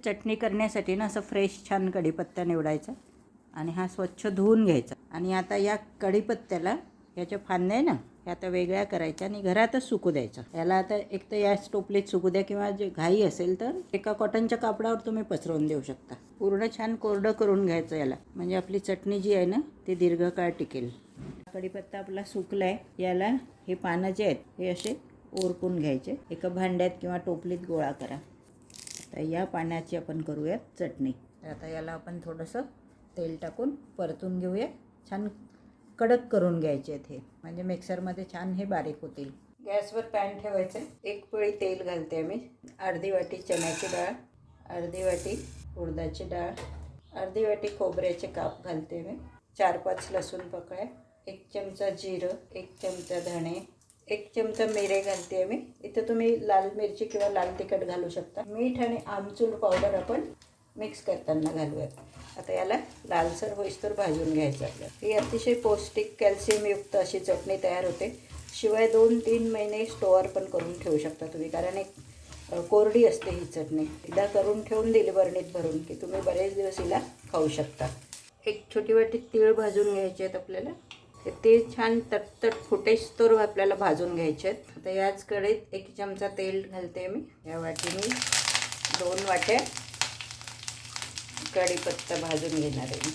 चटणी करण्यासाठी ना असं फ्रेश छान कढीपत्ता निवडायचा आणि हा स्वच्छ धुवून घ्यायचा. आणि आता या कढीपत्त्याला याच्या फांद्या आहे ना हे आता वेगळ्या करायच्या आणि घरातच सुकू द्यायचं. याला आता एक तर या टोपलीत सुकू द्या किंवा जे घाई असेल तर एका कॉटनच्या कापडावर तुम्ही पसरवून देऊ शकता. पूर्ण छान कोरडं करून घ्यायचं याला, म्हणजे आपली चटणी जी आहे ना ती दीर्घकाळ टिकेल. कढीपत्ता आपला सुकलाय. याला हे पानं जे आहेत हे असे ओरपून घ्यायचे. एका भांड्यात किंवा टोपलीत गोळा करा. आता या पाण्याची आपण करूयात चटणी. आता याला आपण थोडंसं तेल टाकून परतून घेऊया. छान कडक करून घ्यायचे आहेत हे, म्हणजे मिक्सरमध्ये छान हे बारीक होतील. गॅसवर पॅन ठेवायचं. एक पळी तेल घालते मी. अर्धी वाटी चण्याची डाळ, अर्धी वाटी उडदाची डाळ, अर्धी वाटी खोबऱ्याचे काप घालते मी. 4-5 लसूण पाकळ्या, 1 चमचा जिरं, 1 चमचा धणे, 1 चमचा मिरे घालते मी. इथं तुम्ही लाल मिरची किंवा लाल तिखट घालू शकता. मीठ आणि आमचूर पावडर आपण मिक्स करताना घालूयात. आता याला लालसर होईस्तोवर भाजून घ्यायचं आपल्याला. ही अतिशय पौष्टिक कॅल्शियमयुक्त अशी चटणी तयार होते. शिवाय 2-3 महिने स्टोअर पण करून ठेवू शकता तुम्ही, कारण एक कोरडी असते ही चटणी. एकदा करून ठेवून दिली बरणीत भरून की तुम्ही बरेच दिवस हिला खाऊ शकता. एक छोटी वाटी तीळ भाजून घ्यायचे आहेत आपल्याला. ते छान तटतट फुटेस्तोवर आपल्याला भाजून घ्यायचे आहेत. आता याच कढईत 1 चमचा तेल घालते मी. या वाटीने 2 वाट्या कढीपत्ता भाजून घेणार आहे.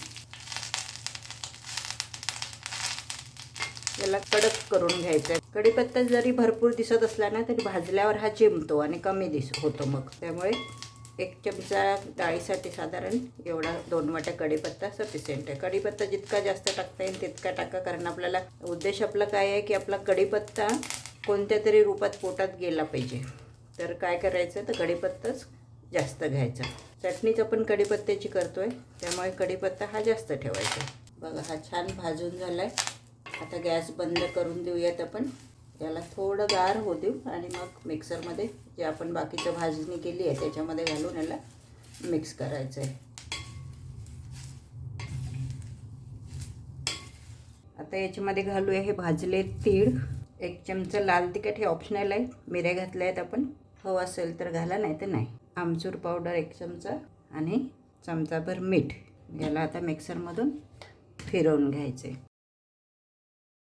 याला कडक करून घ्यायचं आहे. कढीपत्ता जरी भरपूर दिसत असला ना तरी भाजल्यावर हा चिमतो आणि कमी होतो मग. त्यामुळे 1 चमचा डाळीसाठी साधारण एवढा 2 वाट्या कढीपत्ता सफिशियंट आहे. कढीपत्ता जितका जास्त टाकता येईल तितका टाका, कारण आपल्याला उद्देश आपला काय आहे की आपला कढीपत्ता कोणत्या तरी रूपात पोटात गेला पाहिजे. तर काय करायचं तर कढीपत्ताच जास्त घ्यायचा. चटणीच आपण कढीपत्त्याची करतोय त्यामुळे कढीपत्ता हा जास्त ठेवायचा. बघा हा छान भाजून झालाय. आता गॅस बंद करून देऊयात आपण. याला थोडं गार होऊ देऊ आणि मग मिक्सरमध्ये जे आपण बाकीचं भाजणी केली आहे त्याच्यामध्ये घालून याला मिक्स करायचं आहे. आता याच्यामध्ये घालूया हे भाजले तीळ, 1 चमचा लाल तिखट, हे ऑप्शनल आहे. मिऱ्या घातल्या आहेत आपण, हवं असेल तर घाला, नाही तर नाही. आमचूर पावडर 1 चमचा आणि चमचाभर मीठ. याला आता मिक्सरमधून फिरवून घ्यायचे.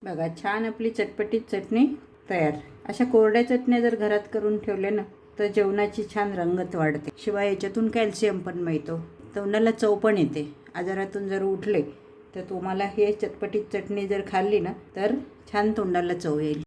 बघा छान आपली चटपटीत चटणी तयार. अशा कोरड्या चटण्या जर घरात करून ठेवल्या ना तर जेवणाची छान रंगत वाढते. शिवाय याच्यातून कॅल्शियम पण मिळतो. तोंडाला चव पण येते. आजारातून जर उठले तर तुम्हाला हे चटपटीत चटणी जर खाल्ली ना तर छान तोंडाला चव येईल.